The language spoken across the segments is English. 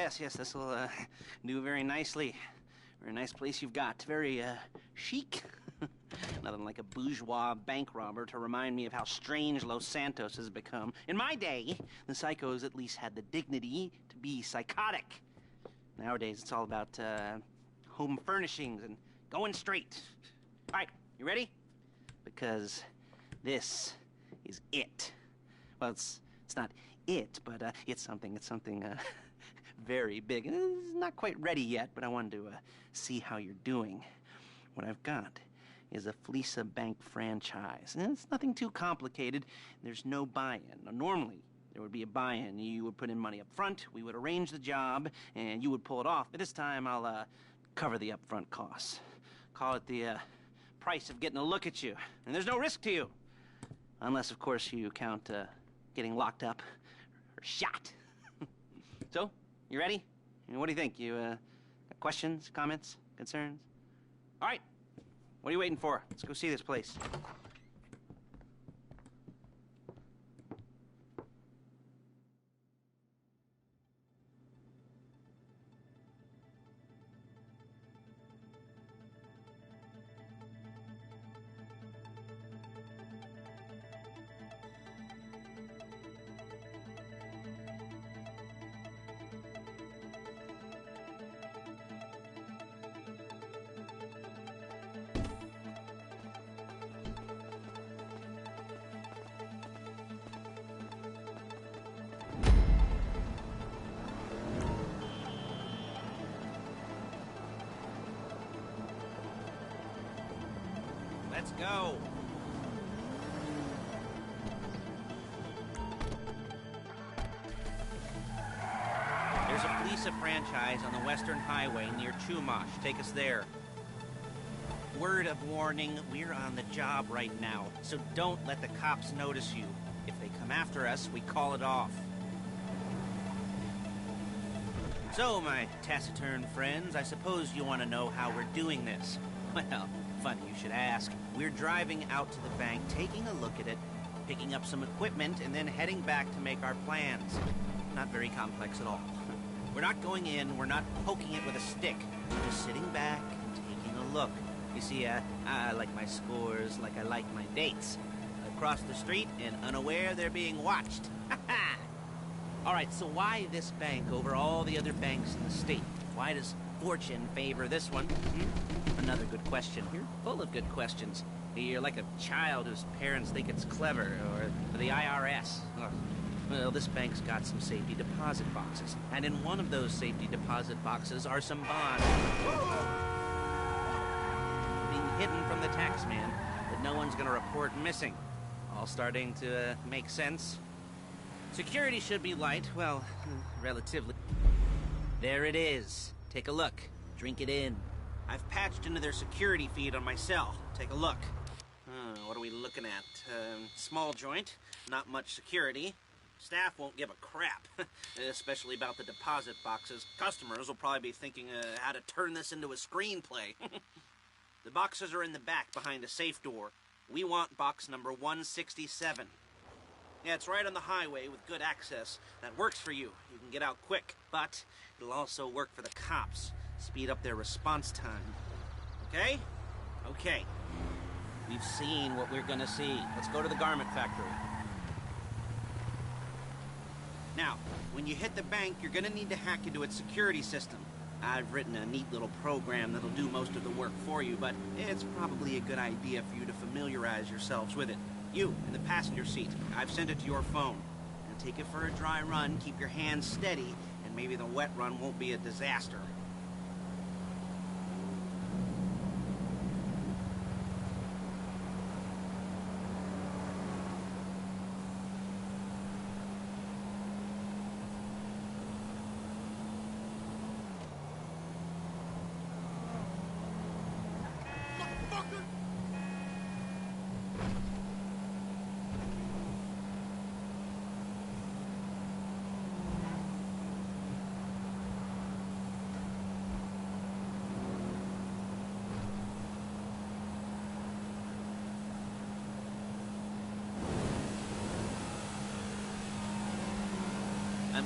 yes, this will do very nicely. Very nice place you've got. Very chic. Nothing like a bourgeois bank robber to remind me of how strange Los Santos has become. In my day, the psychos at least had the dignity to be psychotic. Nowadays, it's all about home furnishings and going straight. All right, you ready? Because this is it. Well, it's not it, but it's something very big. It's not quite ready yet, but I wanted to see how you're doing. What I've got is a Fleesa Bank franchise. And it's nothing too complicated. There's no buy-in. Now, normally, there would be a buy-in. You would put in money up front, we would arrange the job, and you would pull it off. But this time, I'll cover the upfront costs. Call it the price of getting a look at you. And there's no risk to you. Unless, of course, you count getting locked up or shot. So, you ready? What do you think? You got questions, comments, concerns? All right. What are you waiting for? Let's go see this place. Let's go. There's a Fleesa franchise on the Western Highway near Chumash. Take us there. Word of warning, we're on the job right now, so don't let the cops notice you. If they come after us, we call it off. So, my taciturn friends, I suppose you want to know how we're doing this. Well, funny you should ask. We're driving out to the bank, taking a look at it, picking up some equipment, and then heading back to make our plans. Not very complex at all. We're not going in, we're not poking it with a stick. We're just sitting back and taking a look. You see, I like my scores like I like my dates. Across the street and unaware they're being watched. All right, so why this bank over all the other banks in the state? Why does fortune favor this one? Another good question. You're full of good questions. You're like a child whose parents think it's clever, or the IRS. Well, this bank's got some safety deposit boxes, and in one of those safety deposit boxes are some bonds being hidden from the tax man that no one's gonna report missing. All starting to make sense. Security should be light, well, relatively. There it is. Take a look. Drink it in. I've patched into their security feed on my cell. Take a look. What are we looking at? Small joint, not much security. Staff won't give a crap, especially about the deposit boxes. Customers will probably be thinking how to turn this into a screenplay. The boxes are in the back behind a safe door. We want box number 167. Yeah, it's right on the highway with good access. That works for you. You can get out quick, but it'll also work for the cops. Speed up their response time. Okay? Okay. We've seen what we're gonna see. Let's go to the garment factory. Now, when you hit the bank, you're gonna need to hack into its security system. I've written a neat little program that'll do most of the work for you, but it's probably a good idea for you to familiarize yourselves with it. You, in the passenger seat, I've sent it to your phone. Now take it for a dry run, keep your hands steady, and maybe the wet run won't be a disaster.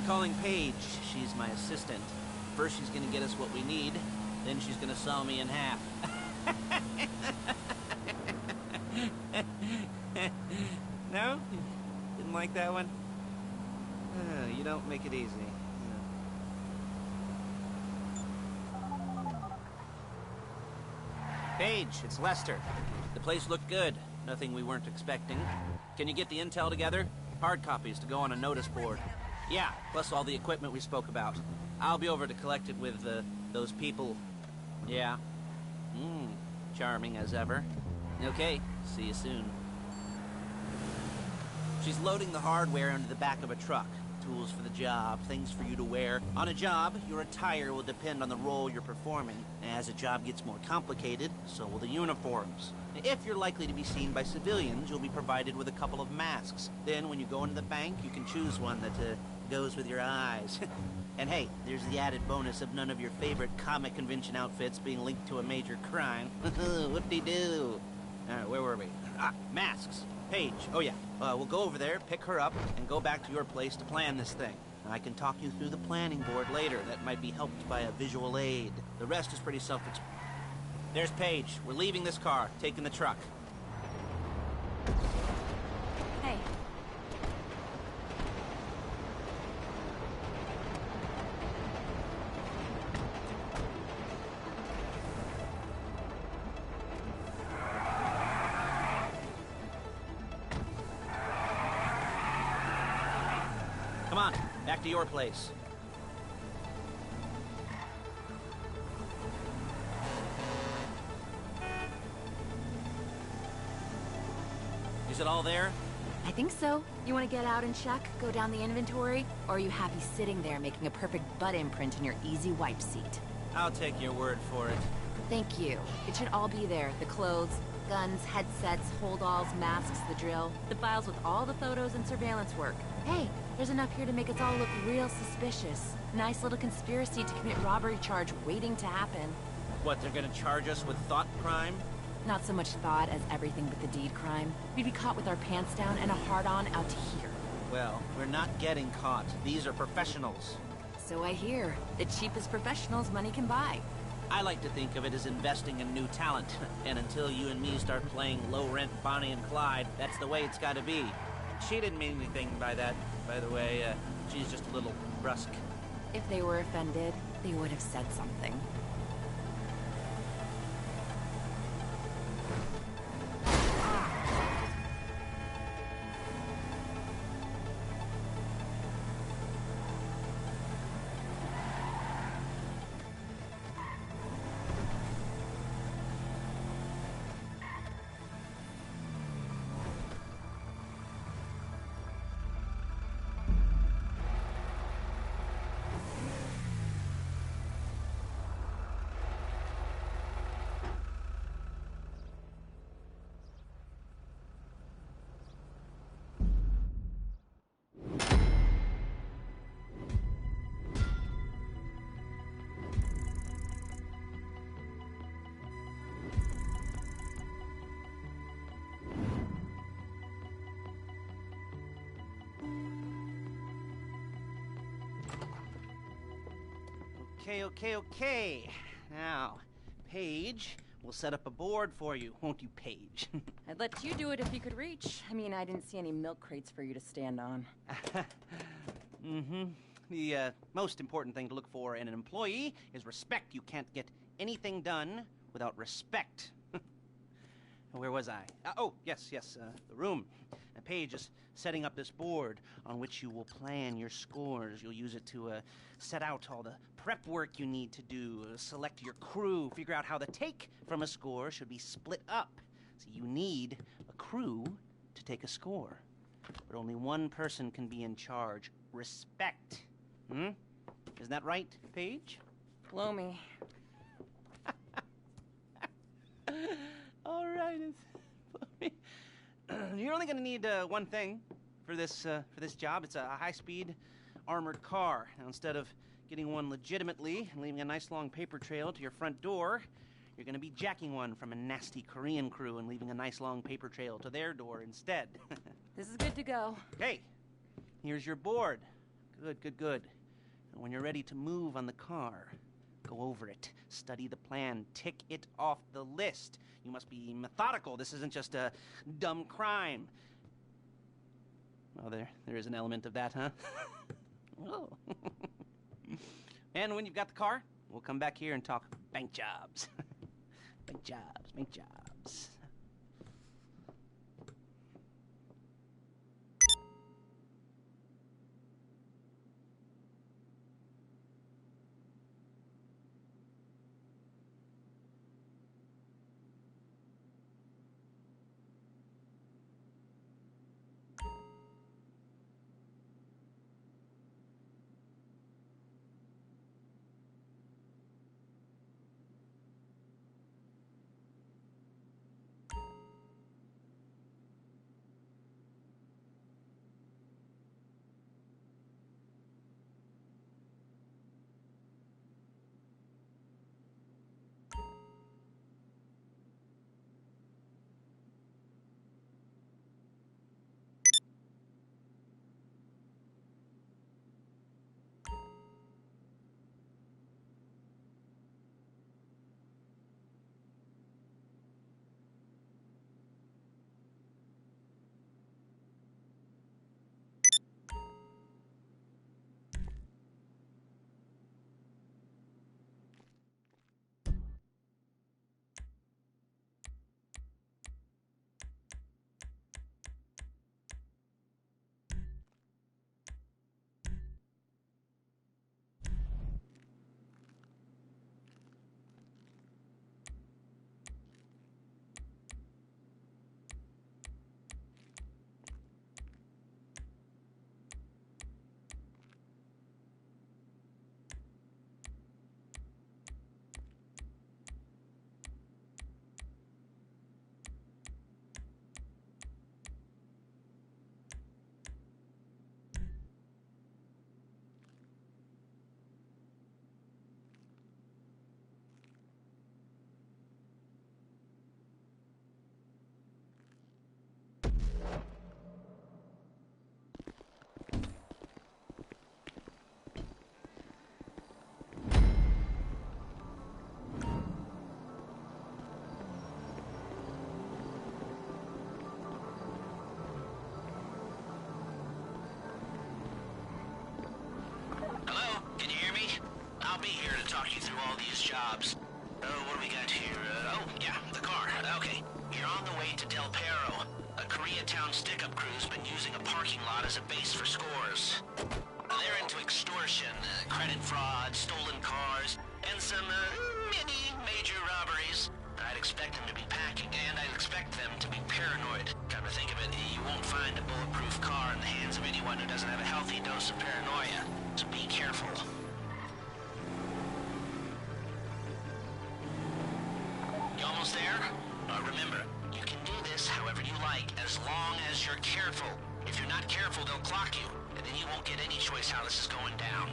calling Paige. She's my assistant. First she's gonna get us what we need, then she's gonna saw me in half. No? Didn't like that one? You don't make it easy. Paige, it's Lester. The place looked good. Nothing we weren't expecting. Can you get the intel together? Hard copies to go on a notice board. Yeah, plus all the equipment we spoke about. I'll be over to collect it with, those people. Yeah. Charming as ever. Okay, see you soon. She's loading the hardware into the back of a truck. Tools for the job, things for you to wear. On a job, your attire will depend on the role you're performing. As a job gets more complicated, so will the uniforms. If you're likely to be seen by civilians, you'll be provided with a couple of masks. Then when you go into the bank, you can choose one that goes with your eyes. And hey, there's the added bonus of none of your favorite comic convention outfits being linked to a major crime. Whoop-de-doo. Alright, where were we? Masks. Paige. Oh yeah. We'll go over there, pick her up, and go back to your place to plan this thing. I can talk you through the planning board later. That might be helped by a visual aid. The rest is pretty self-explanatory. There's Paige. We're leaving this car, taking the truck. Hey. Come on, back to your place. Is it all there? I think so. You want to get out and check, go down the inventory, or are you happy sitting there making a perfect butt imprint in your easy wipe seat? I'll take your word for it. Thank you. It should all be there. The clothes, guns, headsets, holdalls, masks, the drill, the files with all the photos and surveillance work. Hey, there's enough here to make us all look real suspicious. Nice little conspiracy to commit robbery charge waiting to happen. What, they're gonna charge us with thought crime? Not so much thought as everything but the deed crime. We'd be caught with our pants down and a hard-on out to here. Well, we're not getting caught. These are professionals. So I hear. The cheapest professionals money can buy. I like to think of it as investing in new talent. And until you and me start playing low-rent Bonnie and Clyde, that's the way it's gotta be. She didn't mean anything by that, by the way. She's just a little brusque. If they were offended, they would have said something. Okay. Now, Paige, we'll set up a board for you, won't you, Paige? I'd let you do it if you could reach. I mean, I didn't see any milk crates for you to stand on. The most important thing to look for in an employee is respect. You can't get anything done without respect. Where was I? Yes, the room. Paige is setting up this board on which you will plan your scores. You'll use it to set out all the prep work you need to do, select your crew, figure out how the take from a score should be split up. So you need a crew to take a score. But only one person can be in charge. Respect. Isn't that right, Paige? Blow me. All right. You're only going to need one thing for this job. It's a high-speed armored car. Now, instead of getting one legitimately and leaving a nice long paper trail to your front door, you're going to be jacking one from a nasty Korean crew and leaving a nice long paper trail to their door instead. This is good to go. Hey, here's your board. Good, good, good. And when you're ready to move on the car, go over it, study the plan, tick it off the list. You must be methodical. This isn't just a dumb crime. Well, there is an element of that, huh? Oh. And when you've got the car, we'll come back here and talk bank jobs. Bank jobs, bank jobs. I'll be here to talk you through all these jobs. What do we got here? Oh, yeah, the car. Okay, you're on the way to Del Perro. A Koreatown stick-up crew's been using a parking lot as a base for scores. They're into extortion, credit fraud, stolen cars, and some, mini major robberies. I'd expect them to be packing, and I'd expect them to be paranoid. Come to think of it, you won't find a bulletproof car in the hands of anyone who doesn't have a healthy dose of paranoia. So be careful. You almost there? Remember, you can do this however you like, as long as you're careful. If you're not careful, they'll clock you, and then you won't get any choice how this is going down.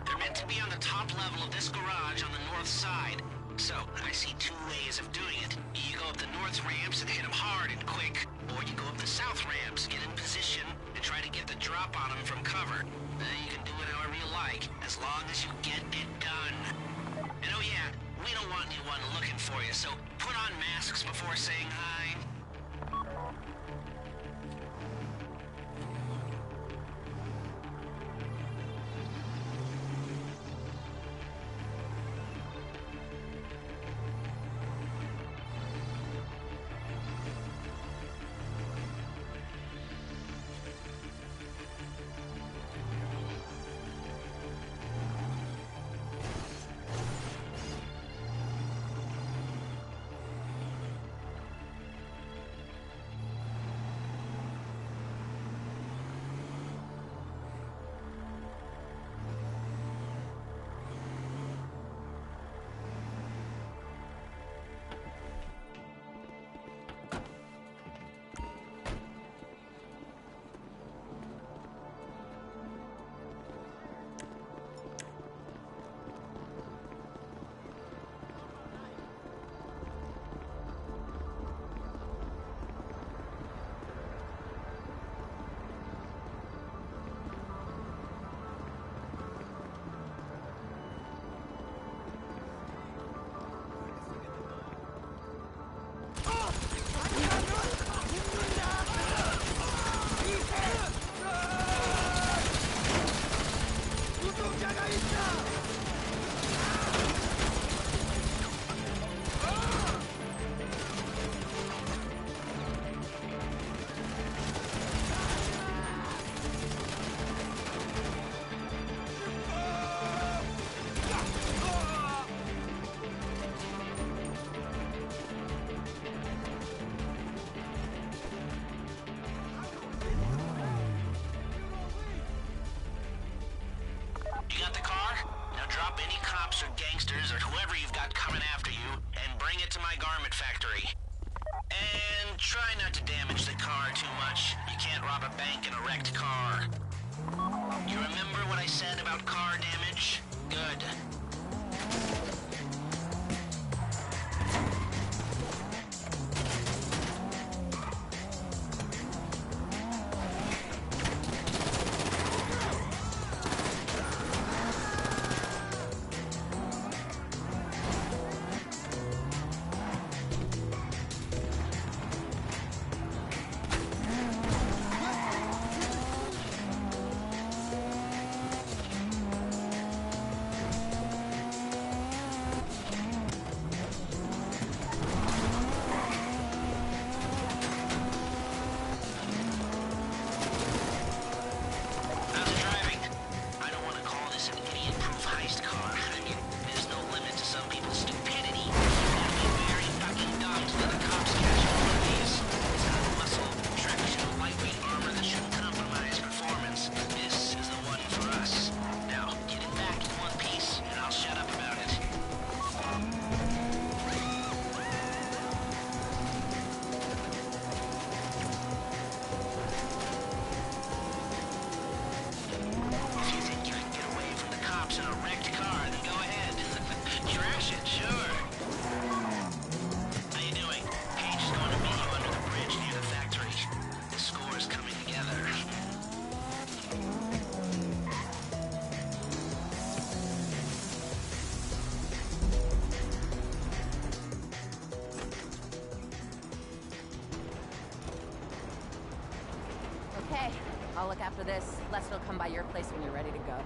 They're meant to be on the top level of this garage on the north side. So, I see two ways of doing it. You go up the north ramps and hit them hard and quick, or you go up the south ramps, get in position, and try to get the drop on them from cover. You can do it however you like, as long as you get it done. And oh yeah, we don't want anyone looking for you, so put on masks before saying hi. Bring it to my garment factory. And try not to damage the car too much. You can't rob a bank in a wrecked car. You remember what I said about car damage? Good. How's it driving? I don't want to call this an idiot-proof heist car. I mean, there's no limit to some people's stupidity. It'd be very fucking dumb to let the cops catch one of these. It's got muscle, traction, lightweight armor that shouldn't compromise performance. This is the one for us. Now, get it back in one piece, and I'll shut up about it. If you think you can get away from the cops in a wrecked car, then go ahead. Crash it, sure. How you doing? Paige is going to meet you under the bridge near the factory. The score is coming together. Okay, I'll look after this. Lester will come by your place when you're ready to go.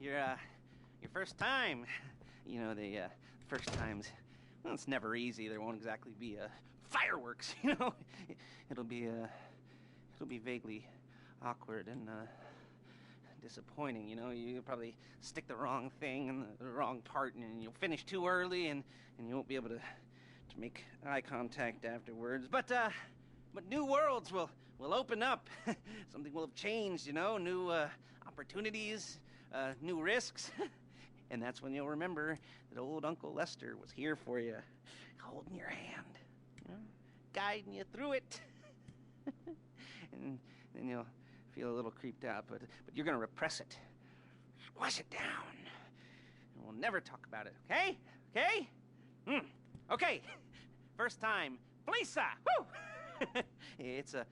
Your first time. You know, the first times, well, it's never easy. There won't exactly be fireworks, you know. It'll be vaguely awkward and disappointing, you know. You'll probably stick the wrong thing in the wrong part, and you'll finish too early, and you won't be able to make eye contact afterwards. But new worlds will open up. Something will have changed, you know. New opportunities, new risks. And that's when you'll remember that old Uncle Lester was here for you, holding your hand, you know, guiding you through it. And then you'll feel a little creeped out, but you're gonna repress it, squash it down, and we'll never talk about it. Okay? Okay? Okay. First time, Lisa. Woo! It's a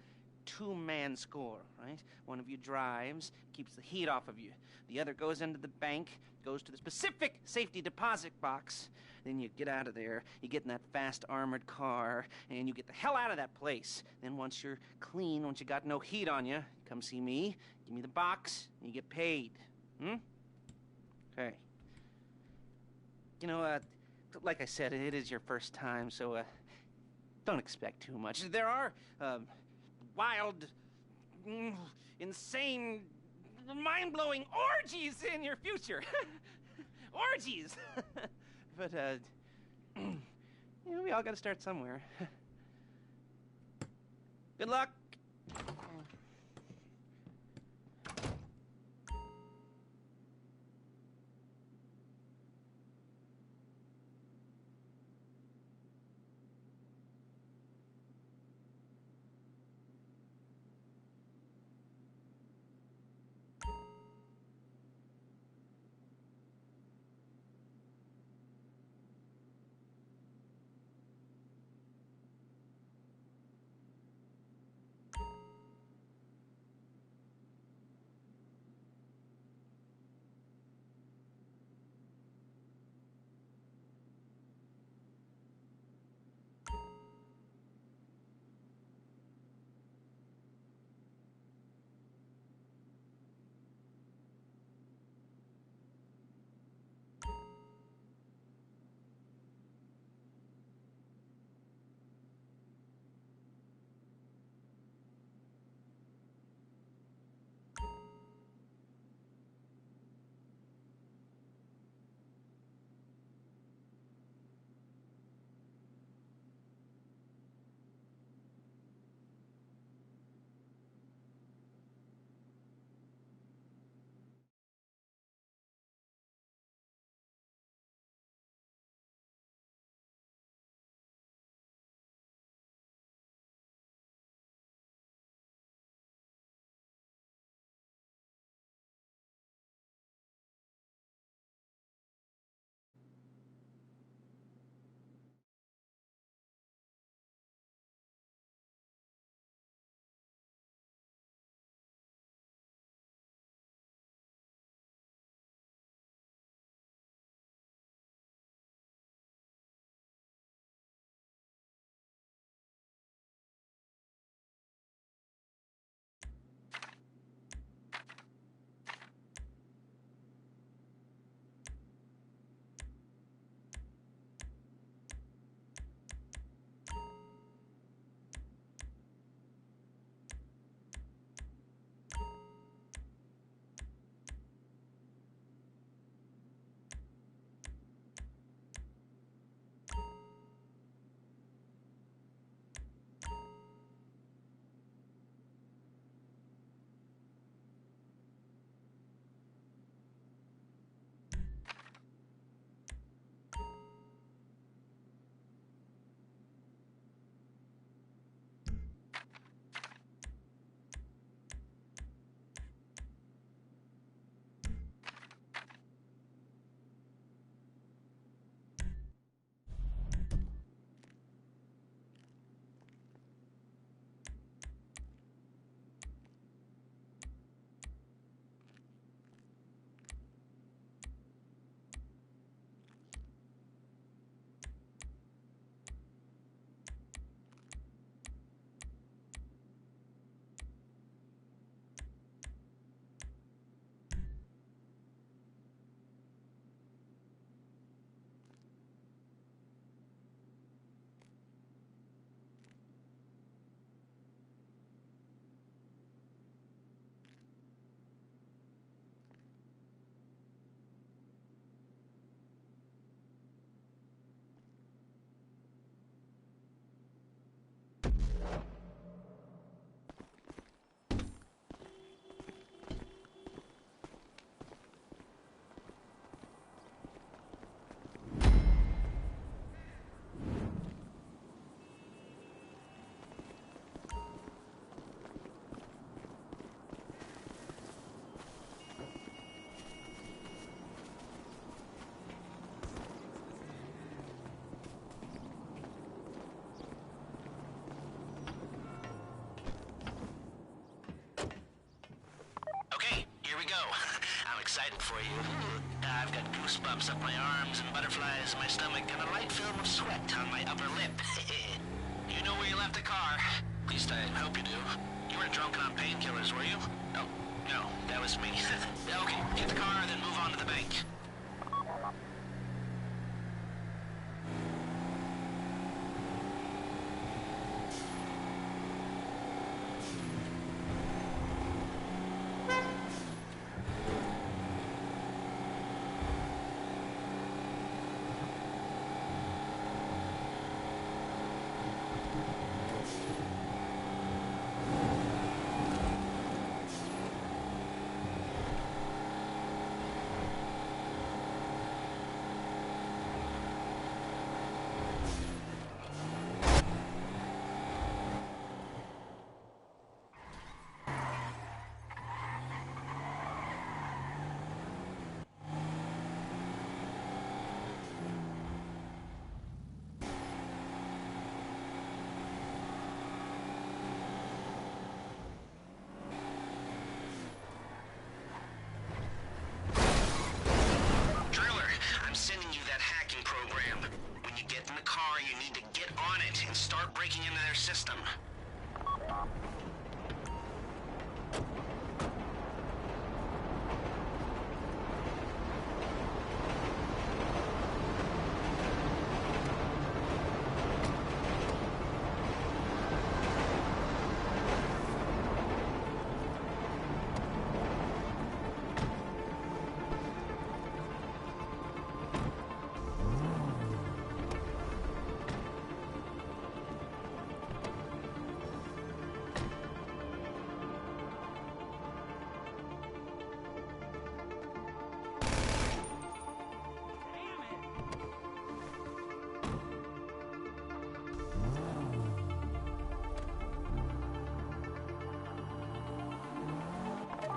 two-man score, right? One of you drives, keeps the heat off of you. The other goes into the bank, goes to the specific safety deposit box. Then you get out of there, you get in that fast armored car, and you get the hell out of that place. Then once you're clean, once you got no heat on you, come see me, give me the box, and you get paid. Okay. You know, like I said, it is your first time, so don't expect too much. There are wild, insane, mind-blowing orgies in your future. Orgies! But, you know, we all gotta start somewhere. Good luck! I'm excited for you. I've got goosebumps up my arms and butterflies in my stomach and a light film of sweat on my upper lip. You know where you left the car? At least I hope you do. You weren't drunk on painkillers, were you? Oh, no, that was me. Okay, get the car, then move on to the bank. You need to get on it and start breaking into their system.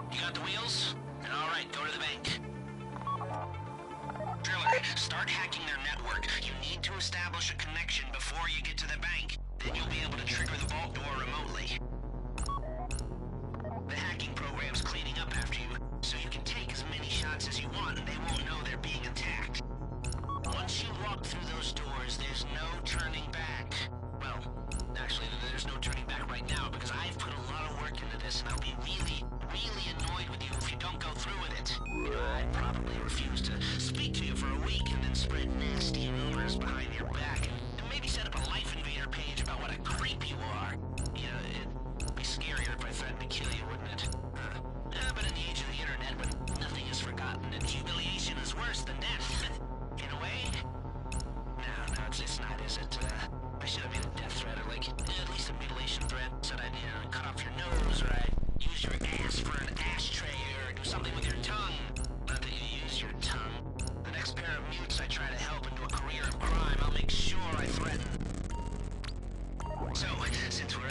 You got the wheels? All right, go to the bank. Driller, start hacking their network. You need to establish a connection before you get to the bank. Then you'll be able to trigger the vault door remotely. The hacking program's cleaning up after you, so you can take as many shots as you want and they won't know they're being attacked. Once you walk through those doors, there's no turning back. Well, actually, there's no turning back right now because I've put a lot of work into this and I'll be really annoyed with you if you don't go through with it. You know, I'd probably refuse to speak to you for a week and then spread nasty rumors behind your back and maybe set up a Life Invader page about what a creep you are. You know, it'd be scarier if I threatened to kill you, wouldn't it? But in the age of the internet, when nothing is forgotten and humiliation is worse than death, in a way? No, it's not, is it? I should have made a death threat or, like, at least a mutilation threat. Said I'd, cut off your nose, or I'd use your ass for an ashtray, or do something with your tongue. Not that you use your tongue. The next pair of mutes I try to help into a career of crime, I'll make sure I threaten. So, since we're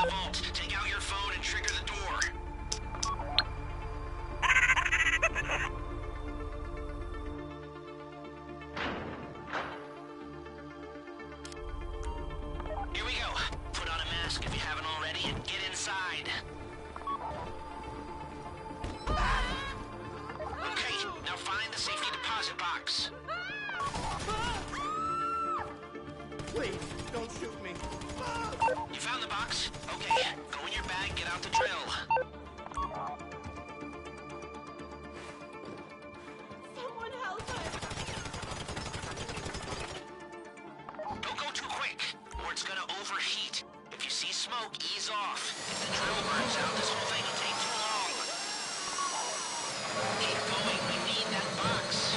the vault. Take out your phone and trigger the door. Here we go. Put on a mask if you haven't already and get inside. Okay, now find the safety deposit box. Please, don't shoot me. You found the box? Okay, go in your bag, get out the drill. Someone help us! Don't go too quick, or it's gonna overheat. If you see smoke, ease off. If the drill burns out, this whole thing will take too long. Keep going, we need that box.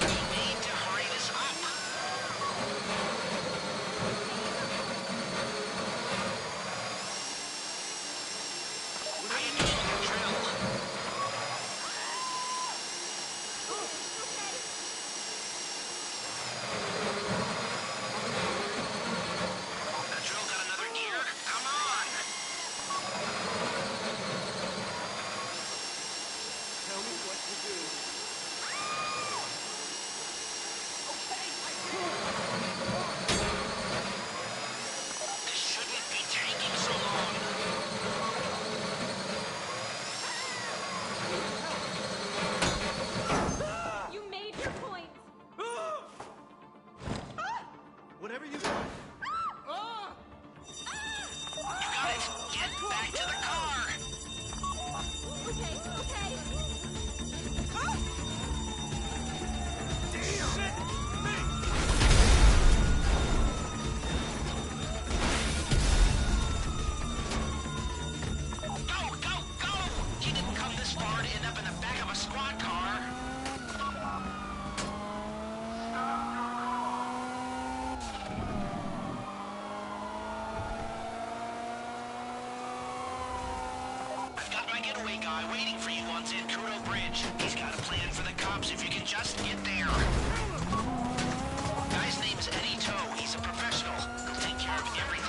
We need to hurry this up. How you doing with your drill? That drill got another gear? Come on! Tell me what to do. This shouldn't be taking so long. You made your point! Whatever you want. You got it! Get back to the car! Okay, okay. Go, go, go! You didn't come this far to end up in the back of a squad car. I've got my getaway guy waiting for you on Zancudo Bridge. He's got a plan for the cops if you can just get there. Guy's name's Eddie Toe. He's a professional. He'll take care of everything.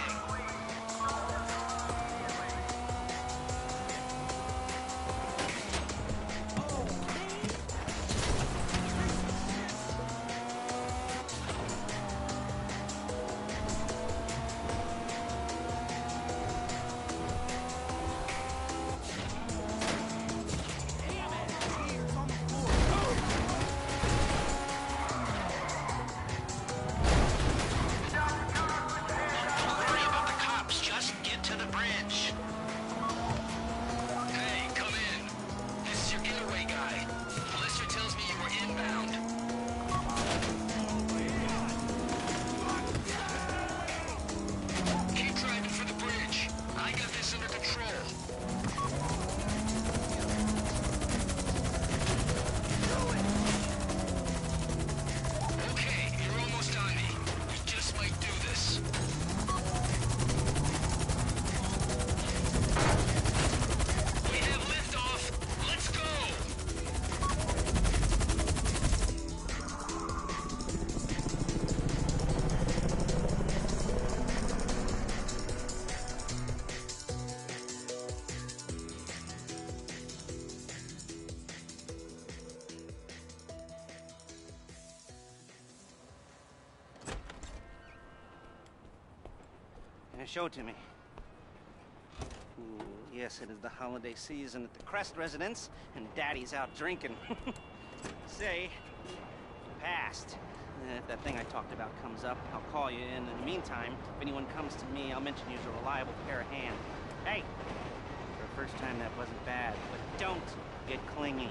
Don't worry about the cops. Just get to the bridge. Hey, come in. This is your getaway guy. Blister tells me you were inbound. Keep driving for the bridge. I got this under control. Okay, you're almost on me. We just might do this. We have liftoff. Let's go. Show it to me. Ooh, yes, it is the holiday season at the Crest residence, and Daddy's out drinking. Say, passed. If that thing I talked about comes up, I'll call you in. In the meantime, if anyone comes to me, I'll mention you as a reliable pair of hands. Hey, for the first time, that wasn't bad, but don't get clingy.